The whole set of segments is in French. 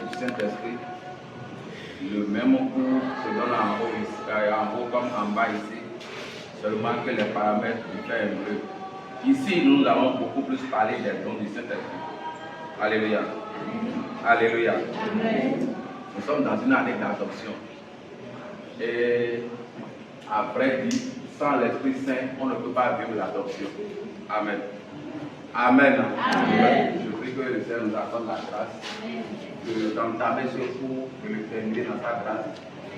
du Saint-Esprit. Le même cours se donne en haut comme en bas ici, seulement que les paramètres diffèrent un peu. Ici, nous allons beaucoup plus parler des dons du Saint-Esprit. Alléluia. Alléluia. Amen. Nous sommes dans une année d'adoption. Et après dit, sans l'Esprit Saint, on ne peut pas vivre l'adoption. Amen. Amen. Amen. Je prie que le Seigneur nous accorde la grâce d'entamer ce cours, de le terminer dans sa grâce,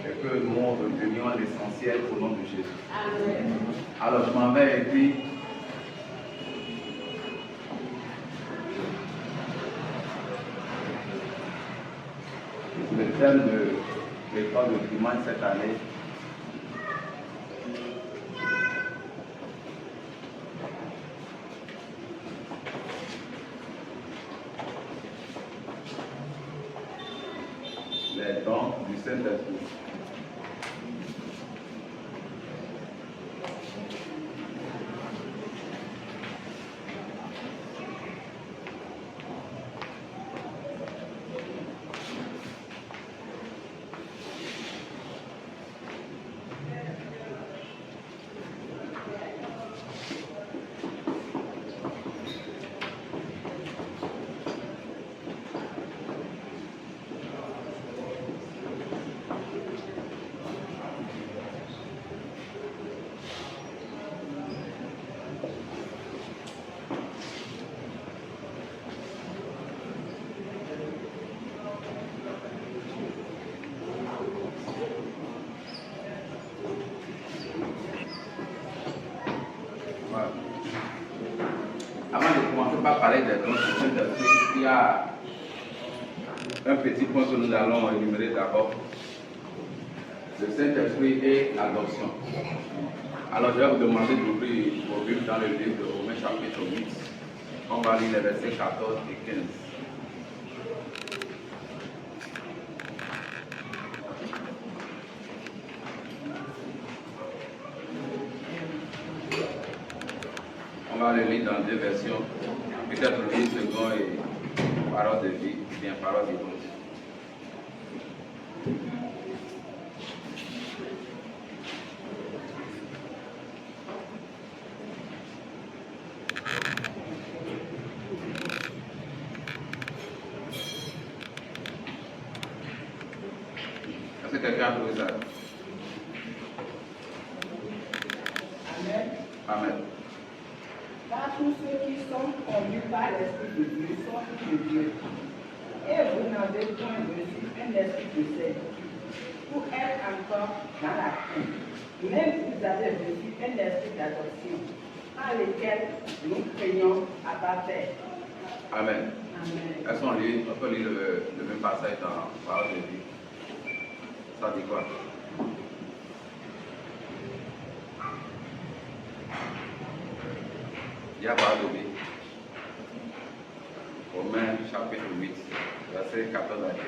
et que nous retenions l'essentiel au nom de Jésus. Amen. Alors je m'en vais et puis le thème de l'école de dimanche cette année. Les dons du Saint-Esprit. Parler des dons du Saint-Esprit, il y a un petit point que nous allons énumérer d'abord. Le Saint-Esprit et l'adoption. Alors je vais vous demander d'ouvrir vos Bibles dans le livre de Romains chapitre 8. On va lire les versets 14 et 15. On va le lire dans deux versions. Peut-être une seconde et parole de vie, bien parole de Dieu. Est-ce que quelqu'un a trouvé ça? Amen. Amen. Car tous ceux qui sont conduits par l'Esprit de Dieu sont fils de Dieu. Et vous n'avez point reçu un esprit de servitude pour être encore dans la crainte. Mais vous avez reçu un esprit d'adoption, par lequel nous craignons Abba Père. Amen. Amen. Est-ce qu'on peut lire le même passage dans Parole de vie? Ça dit quoi? Il y a Parole de vie. Romains chapitre 8, verset 14 à 15.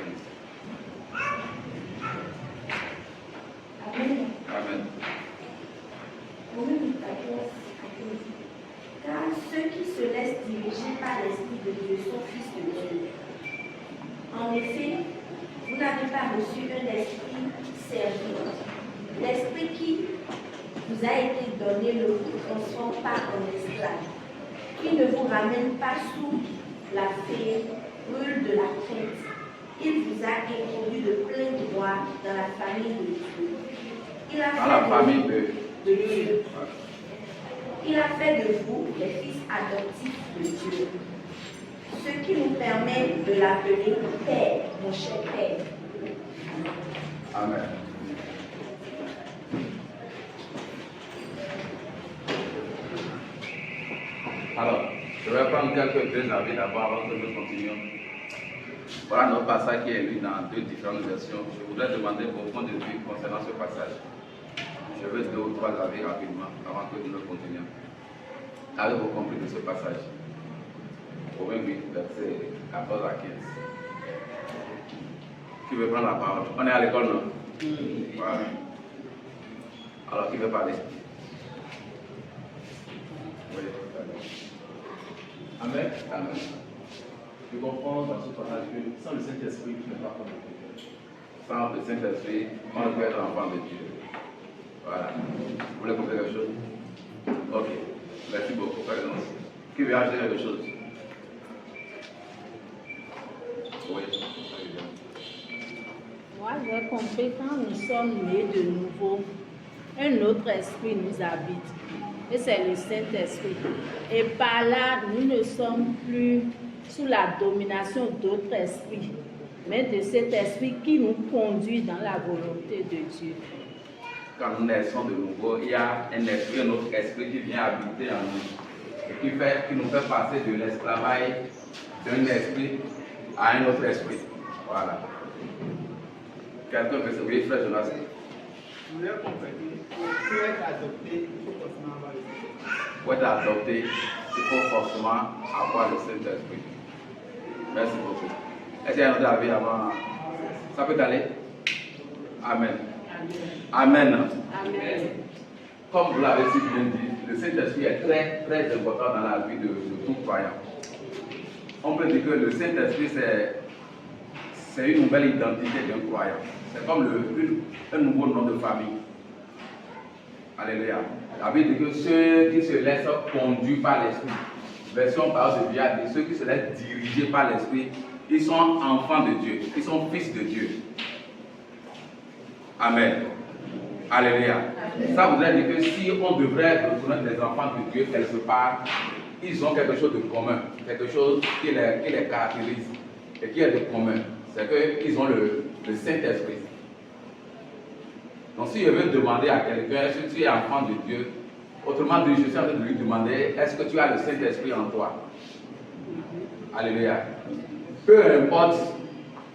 Amen. Amen. Romains 8, 14 à 15. Car ceux qui se laissent diriger par l'Esprit de Dieu sont fils de Dieu. En effet, vous n'avez pas reçu un esprit servile. L'esprit qui vous a été donné ne vous transforme pas en esclave, qui ne vous ramène pas sous la férule de la crainte. Il vous a introduit de plein droit dans la famille de Dieu. Il a Dans la famille de Dieu. Il a fait de vous les fils adoptifs de Dieu, ce qui nous permet de l'appeler Père, mon cher Père. Amen. Alors, je vais prendre quelques avis d'abord avant que nous continuions. Voilà notre passage qui est lu dans deux différentes versions. Je voudrais demander vos points de vue concernant ce passage. Je veux deux ou trois avis rapidement avant que nous ne continuions. Avez-vous compris de ce passage? Romains 8, verset 14 à 15. Qui veut prendre la parole? On est à l'école, non? Voilà. Alors, qui veut parler? Oui. Amen. Amen. Je comprends dans ce passage que sans le Saint-Esprit, tu n'es pas comme le Dieu. Sans le Saint-Esprit, on ne peut être enfant de Dieu. Voilà. Vous voulez poser quelque chose? Ok. Merci beaucoup, Frère. Qui veut ajouter quelque chose? Oui. Moi, j'ai compris quand nous sommes nés de nouveau, un autre esprit nous habite. Et c'est le Saint-Esprit. Et par là, nous ne sommes plus sous la domination d'autres esprits, mais de cet esprit qui nous conduit dans la volonté de Dieu. Quand nous naissons de nouveau, il y a un esprit, un autre esprit qui vient habiter en nous. Et qui nous fait passer de l'esclavage d'un esprit à un autre esprit. Voilà. Quelqu'un peut se dire, frère Jonas? Vous avez compris, pour être adopté, il faut forcément avoir le Saint-Esprit. Pour être adopté, il faut forcément avoir le Saint-Esprit. Merci beaucoup. Est-ce qu'il y a un autre avis avant? Ça peut aller? Amen. Amen. Amen. Comme vous l'avez si bien dit, le Saint-Esprit est très, très important dans la vie de tout croyant. On peut dire que le Saint-Esprit, c'est une nouvelle identité d'un croyant. C'est comme un nouveau nom de famille. Alléluia. La Bible dit que ceux qui se laissent conduire par l'Esprit, version par de Bible, ceux qui se laissent diriger par l'Esprit, ils sont enfants de Dieu, ils sont fils de Dieu. Amen. Alléluia. Ça voudrait dire que si on devrait reconnaître les enfants de Dieu quelque part, ils ont quelque chose de commun, quelque chose qui les caractérise et qui est de commun. C'est qu'ils ont le Saint-Esprit. Donc si je veux demander à quelqu'un, est-ce que tu es enfant de Dieu? Autrement dit, je suis en train de lui demander, est-ce que tu as le Saint-Esprit en toi? Alléluia. Peu importe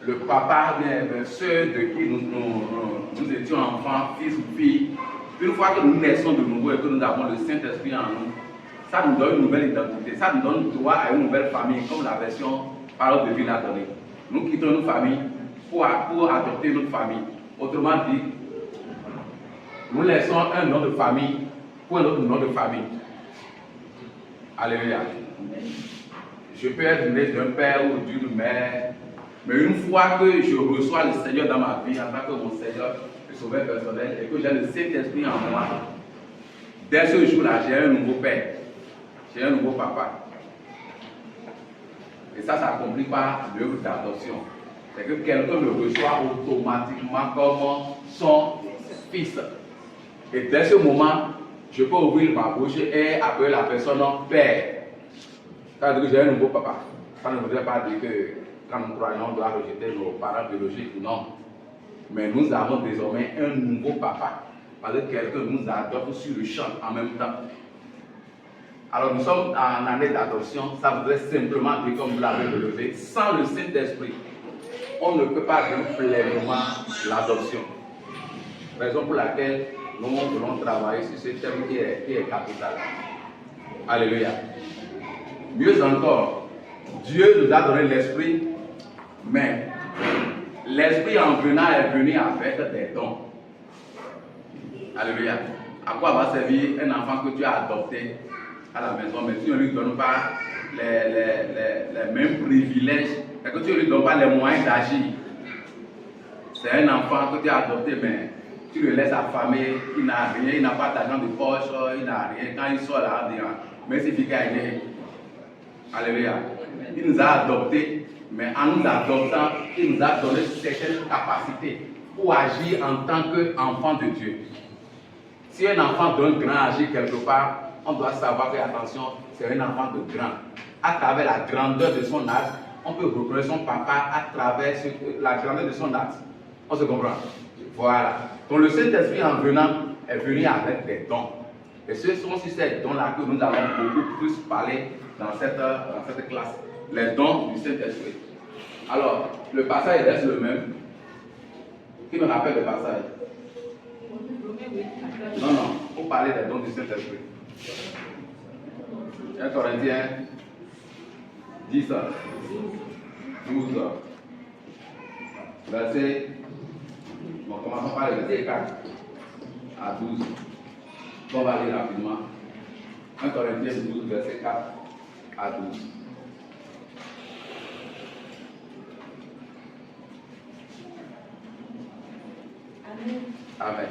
le papa, bien ceux de qui nous étions enfants, fils ou filles, une fois que nous naissons de nouveau et que nous avons le Saint-Esprit en nous, ça nous donne une nouvelle identité, ça nous donne droit à une nouvelle famille, comme la version Parole de vie l'a donné. Nous quittons nos familles pour adopter notre famille. Autrement dit, nous laissons un nom de famille pour un autre nom de famille. Alléluia. Je peux être né d'un père ou d'une mère, mais une fois que je reçois le Seigneur dans ma vie, en tant que mon Seigneur et sauveur personnel, et que j'ai le Saint-Esprit en moi, dès ce jour-là, j'ai un nouveau père, j'ai un nouveau papa. Et ça s'accomplit par l'œuvre d'adoption. C'est que quelqu'un me reçoit automatiquement comme son fils. Et dès ce moment, je peux ouvrir ma bouche et appeler la personne père. Ça veut dire que j'ai un nouveau papa. Ça ne voudrait pas dire que quand nous croyons, on doit rejeter nos parents biologiques. Non. Mais nous avons désormais un nouveau papa. Parce que quelqu'un nous adopte sur le champ en même temps. Alors nous sommes en année d'adoption. Ça voudrait simplement dire, comme vous l'avez relevé, sans le Saint-Esprit, on ne peut pas vivre pleinement l'adoption. Raison pour laquelle nous voulons travailler sur ce thème qui est capital. Alléluia. Mieux encore, Dieu nous a donné l'esprit, mais l'esprit en venant est venu avec des dons. Alléluia. À quoi va servir un enfant que tu as adopté à la maison, mais tu ne lui donnes pas les mêmes privilèges, et que tu ne lui donnes pas les moyens d'agir? C'est un enfant que tu as adopté, mais tu le laisses affamé, il n'a rien, il n'a pas d'argent de poche, il n'a rien. Quand il sort là, on dit, mais c'est efficace. Alléluia. Il nous a adoptés, mais en nous adoptant, il nous a donné certaines capacités pour agir en tant qu'enfant de Dieu. Si un enfant d'un grand agit quelque part, on doit savoir que, attention, c'est un enfant de grand. À travers la grandeur de son âge, on peut reconnaître son papa à travers la grandeur de son âge. On se comprend? Voilà. Donc le Saint-Esprit en venant est venu avec des dons. Et ce sont sur ces dons-là que nous allons beaucoup plus parler dans cette classe. Les dons du Saint-Esprit. Alors, le passage reste le même. Qui me rappelle le passage? Non, pour parler des dons du Saint-Esprit. 1 Corinthiens 10, 12, verset. Bon, commençons par le verset 4 à 12. On va aller rapidement. 1 Corinthiens 12, verset 4 à 12. Amen.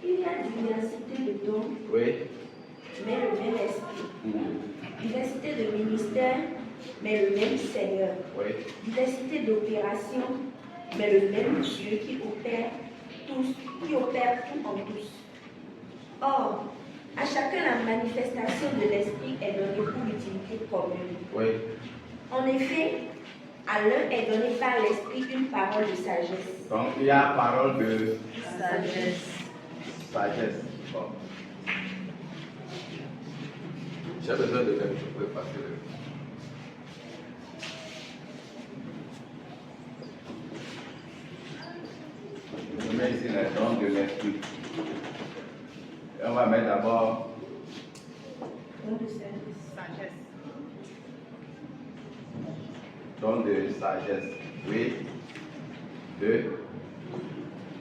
Il y a diversité de dons, Oui. mais le même esprit. Mhm. Diversité de ministères, mais le même Seigneur. Oui. Diversité d'opérations, mais le même Dieu qui opère tout en tous. Or, à chacun la manifestation de l'esprit est donnée pour l'utilité commune. Oui. En effet, à l'un est donné par l'esprit une parole de sagesse. Donc, il y a parole de Sagesse. sagesse. Bon. J'ai besoin de quelque chose pour effacer le. Je mets ici les dons de l'esprit. Et on va mettre d'abord Don de sagesse. Sagesse. don de sagesse. Oui. Deux.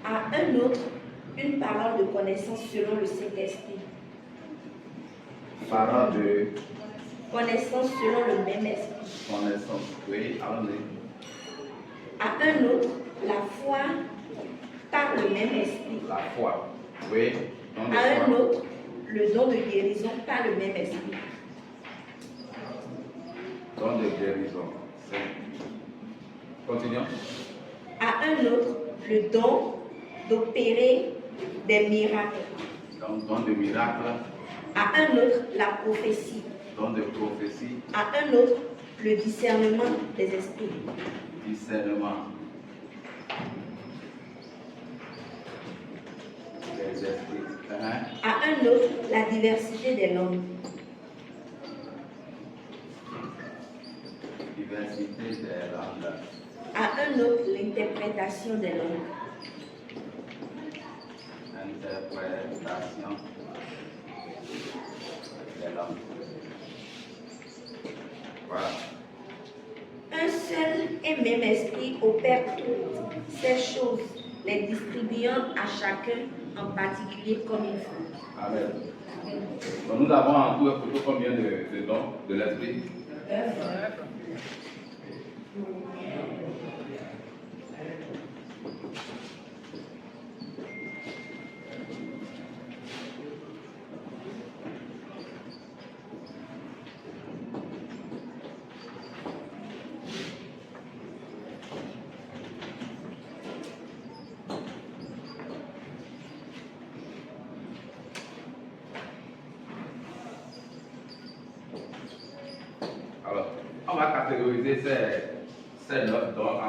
À un autre, une parole de connaissance selon le Saint-Esprit. Parole de Connaissance selon le même esprit. connaissance. Oui, allons-y. À un autre, la foi par le même esprit. La foi. Oui. Don de À un foi. autre, le don de guérison par le même esprit. Don de guérison. C'est- Continuons. À un autre, le don d'opérer des miracles. Donc, don de miracle, À un autre, la prophétie. don de prophétie, À un autre, le discernement des esprits. discernement des esprits. À un autre, la diversité des langues. Diversité des langues. À un autre, l'interprétation des langues. Interprétation des langues. Voilà. Un seul et même esprit opère toutes ces choses, les distribuant à chacun en particulier comme il faut. Amen. Donc, nous avons en tout et pour tout combien de dons de l'esprit? Alors, on va catégoriser ces 9 dons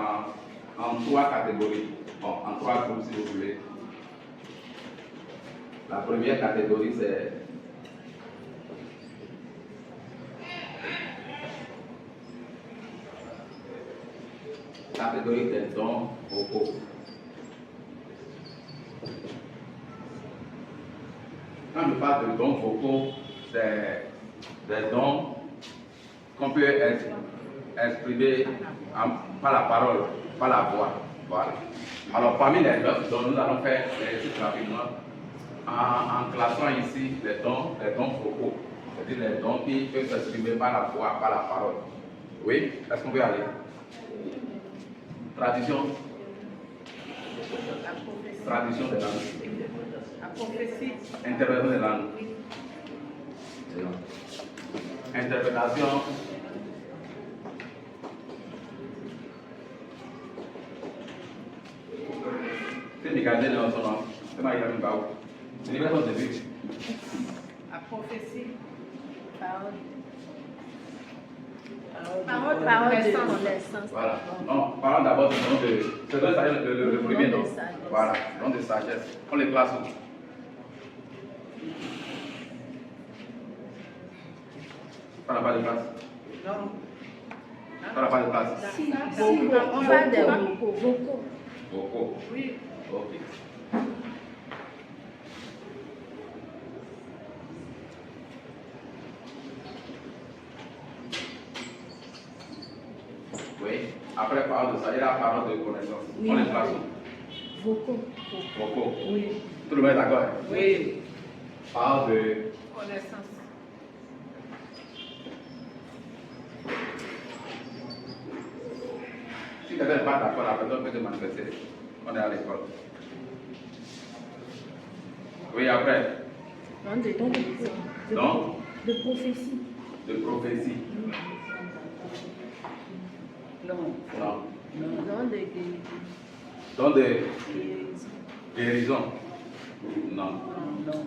en 3 catégories. Bon, en 3 groupes si vous voulez. La première catégorie, c'est la catégorie des dons vocaux. Quand je parle de dons vocaux, c'est des dons qu'on peut exprimer par la parole, par la voix. Voilà. Alors, parmi les 9 dons, nous allons faire l'exercice rapidement en classant ici les dons vocaux, c'est-à-dire les dons qui peuvent s'exprimer par la voix, par la parole. Oui, est-ce qu'on peut aller? Tradition. Tradition des langues. La prophétie. Interprétation des langues. Interprétation. C'est dégagé dans son nom. C'est pas il a où. C'est une personne de vie. La prophétie. Parole. Parole de connaissance. Voilà. Non, parlons d'abord du nom de. C'est le premier nom. de sagesse. Voilà, nom de sagesse. On les classe où? On n'a pas de place. Non. On n'a pas de place. Si, on parle des vocaux. Beaucoup. Oui. Ok. Oui. Après, parole de ça, il y a la parole de connaissance. Oui. On les classe où? Vocaux. Beaucoup. Oui. Tout le monde est d'accord? Oui. Parole de Connaissance. Si quelqu'un n'est pas d'accord, la personne peut se manifester. On est à l'école. Oui, après. Don de Donc, de prophétie. de prophétie. Non. Non. Don de guérison. Don de guérison. Non. Non.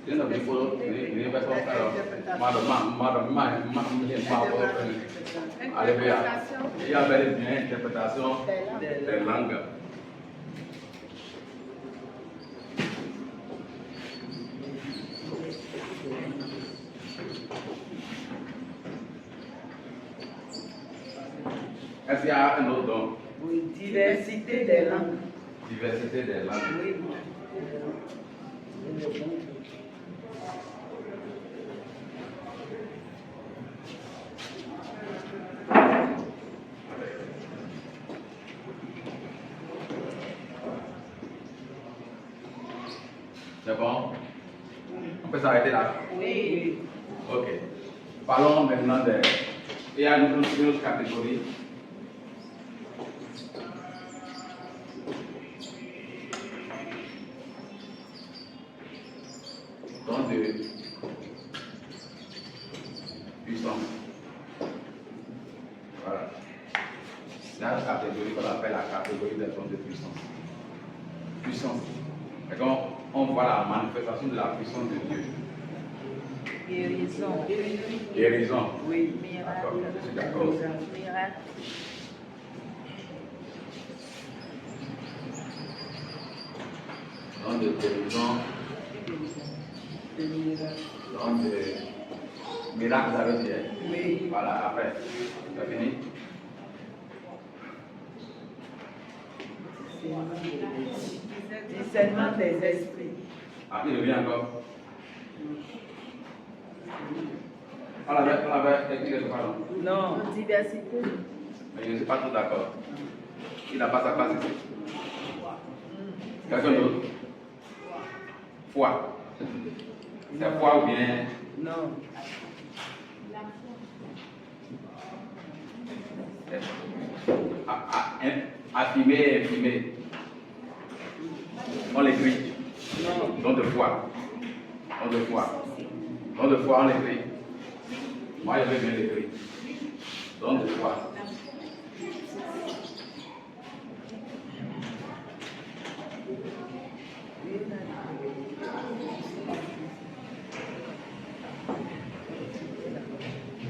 Ini lebih full, ini betul kalau il y a bel et bien interprétation des langues. Est-ce qu'il y a un autre don? Oui, diversité des langues. Diversité des langues. Oui. C'est bon? On peut s'arrêter là? Oui. Ok. Parlons maintenant des... Il y a une autre catégorie. Donc de puissance. Voilà. Il y a une catégorie qu'on appelle la catégorie des dons de puissance. Puissance. Et quand on voit la manifestation de la puissance de Dieu. Guérison. Guérison. Oui. D'accord, je suis d'accord. Miracle. Don de guérison. Don de miracle, ça veut dire. Oui. Voilà, après. C'est fini? Discernement des esprits. Ah, il revient encore. On avait écrit le pardon. Non. Diversité. Mais je ne suis pas tout d'accord. Il n'a pas sa place ici. Quelqu'un d'autre? Foi. C'est foi ou bien Non. affirmer, infirmer. On l'écrit. Non. Don de foi. Don de foi. Don de foi, on l'écrit. Moi, je vais bien l'écrire. Don de foi.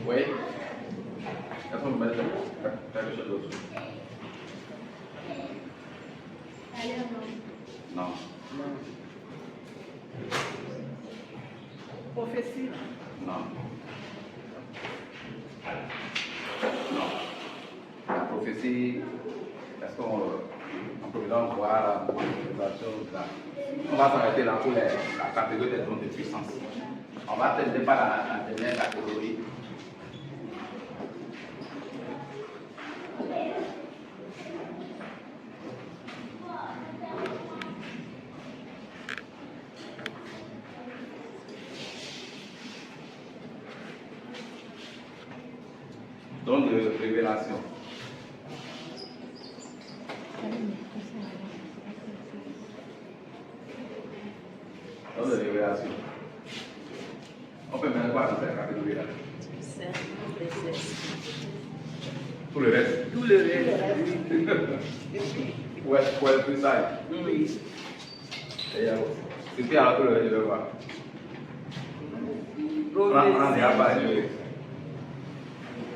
Oui. Est-ce qu'on peut mettre quelque chose d'autre? Non. Non. Prophétie. Non. Non. La prophétie, est-ce qu'on peut donc voir la manifestation là? On va s'arrêter là pour la catégorie des dons de puissance. On va terminer par la dernière catégorie. Don de révélation. Don de révélation. On peut mettre quoi dans cette catégorie-là? Tout le reste. Tout le reste. Pour être plus sage. Oui. C'est qui alors tout le reste, je vais voir. On a déjà parlé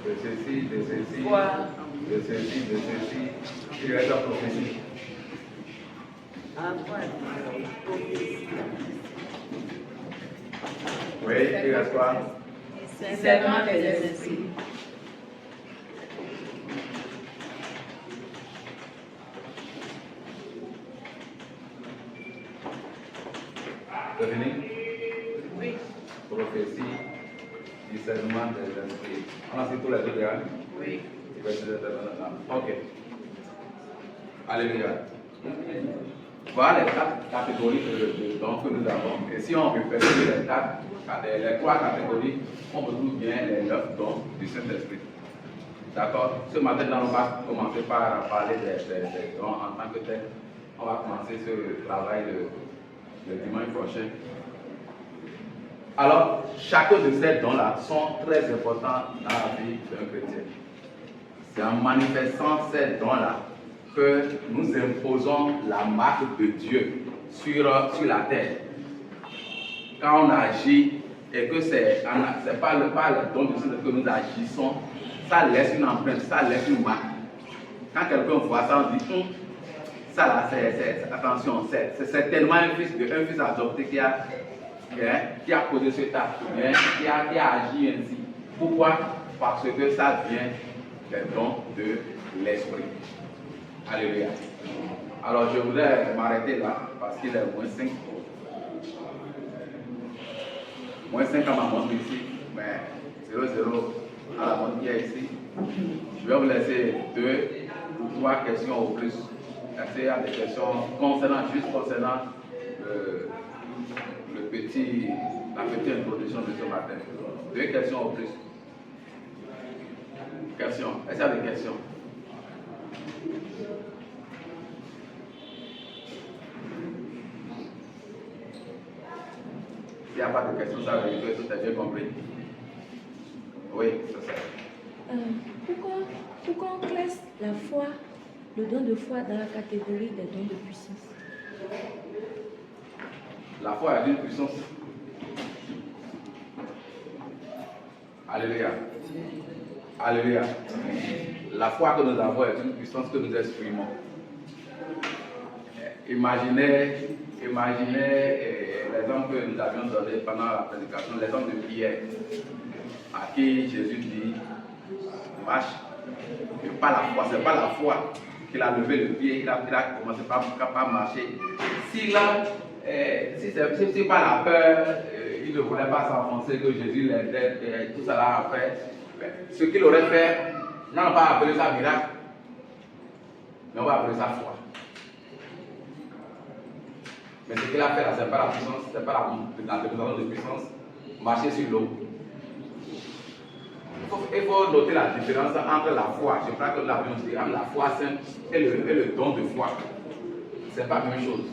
de ceci, de ceci, Foi. de ceci, de ceci. Il reste la prophétie. Oui, il reste quoi? Discernement des esprits. C'est fini? Oui. Prophétie, discernement des esprits. On a fait tous les deux déjà? Oui. Ok. Alléluia. Voilà les quatre catégories de dons que nous avons. Et si on réfléchit les trois catégories, on retrouve bien les 9 dons du Saint-Esprit. D'accord? Ce matin, on va commencer par parler des dons en tant que tel. on va commencer ce travail le dimanche prochain. Alors, chacun de ces dons-là sont très importants dans la vie d'un chrétien. C'est en manifestant ces dons-là que nous imposons la marque de Dieu sur la terre. Quand on agit et que c'est pas le don de Dieu que nous agissons, ça laisse une empreinte, ça laisse une marque. Quand quelqu'un voit ça, on dit ça là, attention, c'est certainement un fils adopté qui a posé cet acte, qui a agi ainsi. Pourquoi? Parce que ça vient des dons de l'esprit. Alléluia. Alors je voudrais m'arrêter là parce qu'il est moins 5. Moins 5 à ma montre ici, mais 0,0 à la montre qui est ici. Je vais vous laisser 2 ou 3 questions au plus. Il y a des questions concernant la petite introduction de ce matin. 2 questions au plus. Questions. Est-ce qu'il y a des questions? S'il n'y a pas de questions, ça veut dire que tout est bien compris. Oui, c'est ça. Pourquoi on classe la foi, le don de foi dans la catégorie des dons de puissance? La foi a une puissance. Alléluia. Alléluia. La foi que nous avons est une puissance que nous exprimons. Imaginez l'exemple que nous avions donné pendant la prédication, l'exemple de Pierre, à qui Jésus dit marche. C'est pas la foi qu'il a levé le pied, il a commencé par marcher. Si c'est pas la peur, il ne voulait pas s'enfoncer, que Jésus l'aidait, et tout ça là après, ce qu'il aurait fait, on n'a pas appelé ça miracle, mais on va appeler ça foi. Mais ce qu'il a fait là, ce n'est pas la puissance, ce n'est pas la démonstration de puissance, marcher sur l'eau. Il faut noter la différence entre la foi, je crois que l'avion dit, entre la foi sainte et le don de foi. Ce n'est pas la même chose.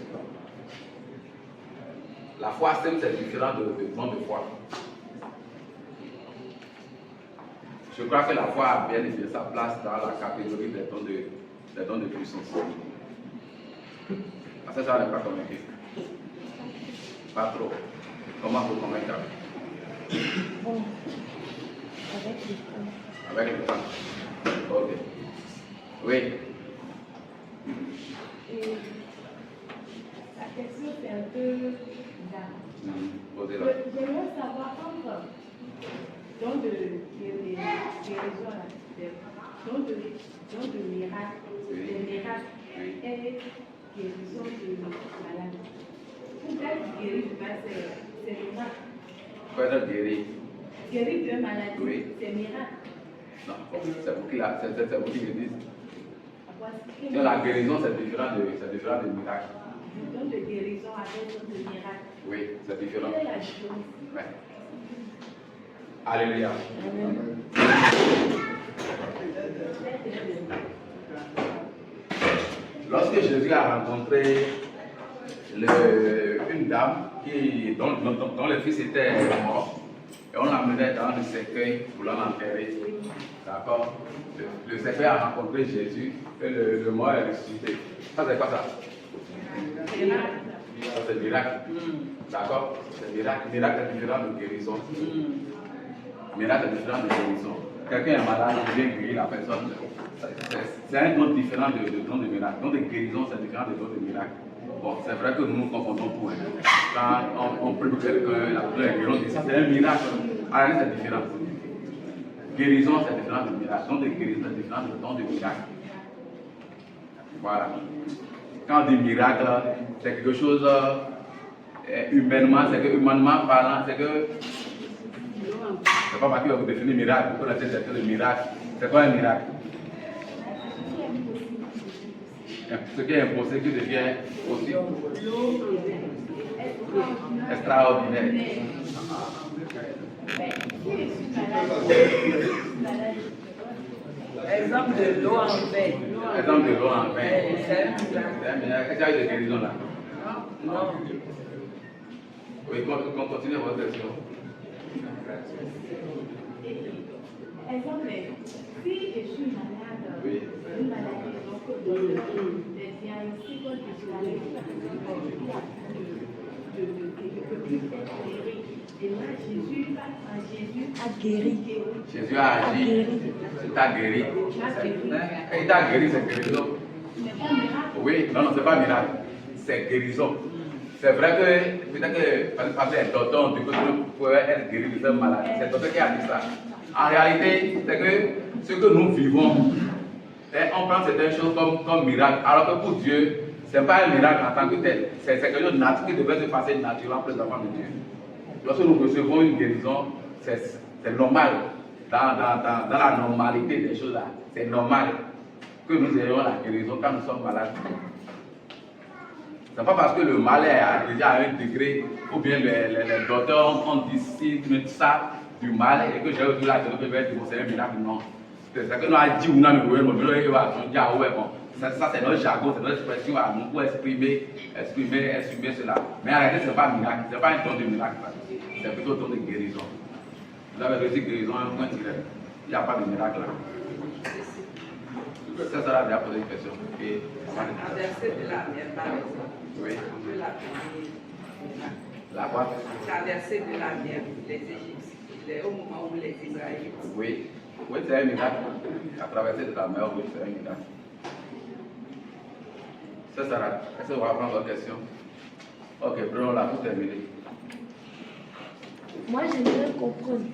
La foi sainte, c'est différent de don de foi. Je crois que la foi a bien et bien sa place dans la catégorie des dons de puissance. Parce que ça n'est pas convaincu. Pas trop. Comment vous convaincre? Bon, avec le temps. Avec le temps. Ok. Oui. Et la question c'est un peu bizarre. Posez-la. J'aimerais savoir entre don de guérison, don de miracle, des miracles et guérison de maladie. Pour être guéri de base, c'est miracle. Pour être guéri. Guéri de maladie, Oui. c'est miracle. Non, c'est vous qui le dites. Donc, la guérison, c'est différent de miracle. Du don de guérison avec don de miracle. Oui, c'est différent. Quelle est la différence? Ouais. Alléluia. Lorsque Jésus a rencontré une dame dont le fils était mort, et on l'amenait dans le cercueil pour l'enterrer, d'accord? Le cercueil a rencontré Jésus et le mort est ressuscité. Ça, c'est quoi ça? Ça, c'est miracle. D'accord? C'est miracle. Miracle est différent de guérison. Miracle est différent de guérison. Quelqu'un est malade, il vient guérir la personne. C'est un don différent de don de miracle. Don de guérison, c'est différent de don de miracle. Bon, c'est vrai que nous nous confondons tout. Quand on prie pour quelqu'un, la guérison, ça c'est un miracle. Alors, c'est différent. Guérison, c'est différent de miracle. Don de guérison, c'est différent de don de miracle. Voilà. Quand on dit miracle, c'est quelque chose humainement, c'est que humainement parlant, c'est que c'est pas moi qui vais vous définir miracle, vous connaissez le miracle. C'est quoi un miracle? Ce qui est impossible qui devient possible. Extraordinaire. Mais qui est malade? Exemple de l'eau en verre. Exemple de l'eau en vin. C'est un miracle. C'est un miracle. Est-ce qu'il y a eu des guérisons là? Non. Oui, continuez votre question. Exemple, si je suis malade, Oui. une maladie, donc les diagnostics que je peux plus être guéri. Et là, Jésus a guéri. Jésus a agi. Il t'a guéri. Il t'a guéri, c'est guérison. Ce n'est pas un miracle. Oui, non, non, c'est pas miracle. C'est guérison. C'est vrai que peut-être que par exemple, les docteurs ont dit que tu pouvais être guéri de cette maladie. C'est le docteur qui a dit ça. En réalité, c'est que ce que nous vivons, on prend certaines choses comme miracle. Alors que pour Dieu, ce n'est pas un miracle en tant que tel. C'est quelque chose de naturel qui devrait se passer naturellement pour les enfants de Dieu. Lorsque nous recevons une guérison, c'est normal. Dans la normalité des choses là, c'est normal que nous ayons la guérison quand nous sommes malades. Ce n'est pas parce que le mal est déjà à un degré, ou bien les docteurs ont dit si tu me dis ça du mal et que j'ai reçu la guérison, que je vais dire c'est un miracle. Non. C'est ce que nous avons dit, on a ça c'est notre jargon, c'est notre expression à nous pour exprimer cela. Mais en réalité, ce n'est pas un miracle, ce n'est pas un don de miracle, c'est plutôt un don de guérison. Vous avez reçu guérison à un point tiré. Il n'y a pas de miracle là. Ça sera déjà posé une question. Et Un verset de la mer, par exemple. oui. On peut l'appeler. La quoi? Traverser de la mer, les Égyptiens, au moment où les Israélites. Oui. Oui, c'est un miracle. La traversée de la mer, oui, c'est un miracle. Ça sera. Est-ce que vous allez prendre votre question? Ok, prenons la pour terminer. Moi, j'aimerais comprendre.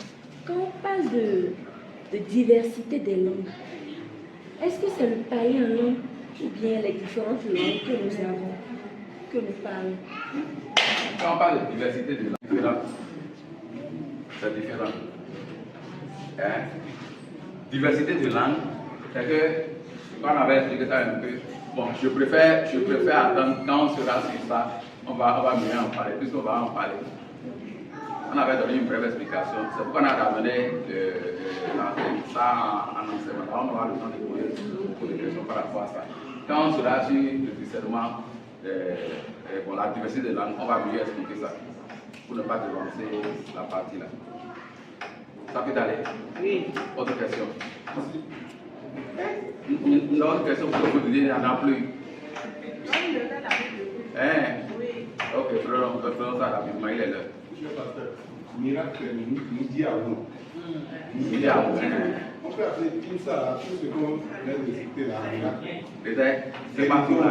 Quand on parle de diversité des langues, est-ce que c'est le païen en langue ou bien les différentes langues que nous avons, que nous parlons? Quand on parle de diversité de langues, c'est différent. Hein? Diversité de langues, c'est que, quand on avait expliqué ça un peu, bon, je préfère attendre quand on sera sur ça, on va mieux en parler, puisqu'on va en parler. On avait donné une brève explication, c'est pourquoi on a ramené ça en enseignement. On aura le temps de poser beaucoup de questions par rapport à ça. Quand on sera sur le discernement, la diversité de langues, on va mieux expliquer ça, pour ne pas devancer la partie là. Ça peut aller? Oui. Autre question? Une autre question pour que vous disiez, il n'y en a plus. Hein? Oui. Ok, prenons ça rapidement, il est l'heure. Monsieur le pasteur, miracle nous dit à vous. Il est à vous. On peut appeler tout ça, tout ce qu'on vient de citer là, miracle. Peut-être, c'est pas tout là.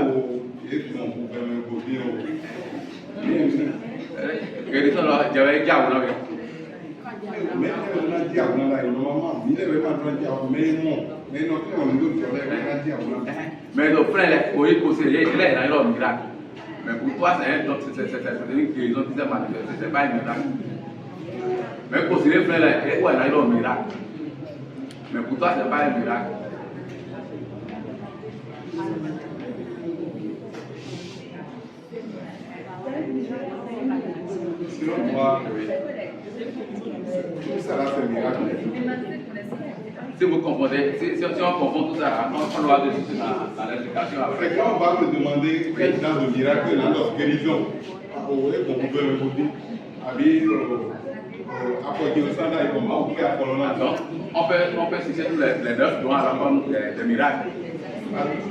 Guérison là, j'avais dit à vous là. Mais on a dit à vous là, normalement, il est vraiment en train de dire, mais non, on nous dit à vous là. Mais le frère, il est conseillé, il est dans le miracle. Mais pour toi, c'est une guérison qui s'est manifestée, ce n'est pas un miracle. Mais pour ce frère, il est dans le miracle. Mais pour toi, ce n'est pas un miracle. Sinon, moi, tout ça là, c'est miracle. Si vous confondez, si on confond tout ça, on va dessus dans l'explication après. C'est quand on va me demander quel genre de miracle dans notre guérison, on peut me dire, apporter au standard et comment on fait à Colonna. Donc, on peut citer tous les 9 dons alors comme des miracles.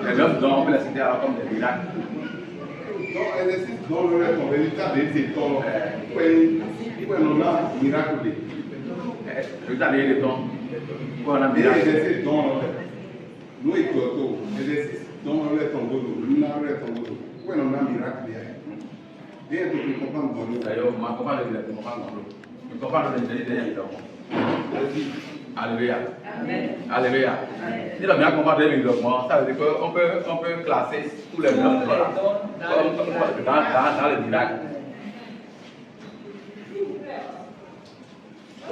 Les 9 dons, on peut les citer alors comme des miracles. Donc, elle est dans le reste, on va dire, des dons. Pourquoi on a miracle? Le résultat des dons. Pourquoi on a Il y a miracle? des dons. Nous, écoutons, des dons, on est tombé, nous n'avons pas tombé. Pourquoi on a miracle? Bien, tu comprends mon nom. D'ailleurs, je comprends le je comprends le Alléluia. Alléluia. Si le miracle comprend le développement, ça veut dire qu'on peut classer tous les dons dans le miracle.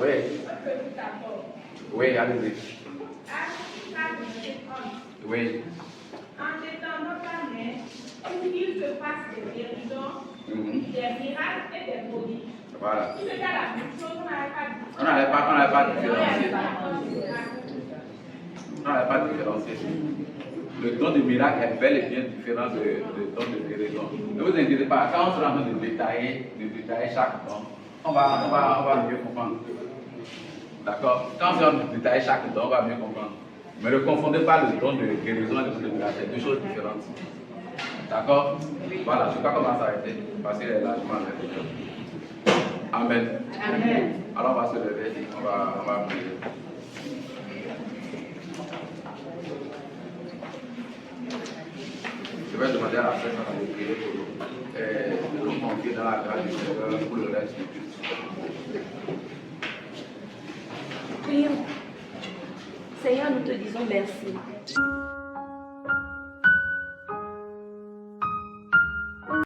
Oui. Oui, allez-y. Oui. En n'étendant pas main, pour qu'il se fasse des guérisons, des miracles et des prodiges. Voilà. Si c'était la même chose, on n'avait pas dit. On n'avait pas différencié. Non, il n'y a pas de différence ici. Le don de miracle est bel et bien différent du don de guérison. Ne vous inquiétez pas, quand on sera en train de détailler chaque don, on va mieux comprendre. D'accord? Quand on sera en train de détailler chaque don, on va mieux comprendre. Mais ne confondez pas le don de guérison et le don de miracle, c'est deux choses différentes. D'accord? Voilà, je crois qu'on va s'arrêter parce qu'il est largement avec. Amen. Amen. Alors on va se lever, on va prier. Je vais demander à la personne de prier pour nous et de nous confier dans la grâce du Seigneur pour le reste du culte. Prions. Seigneur, nous te disons merci.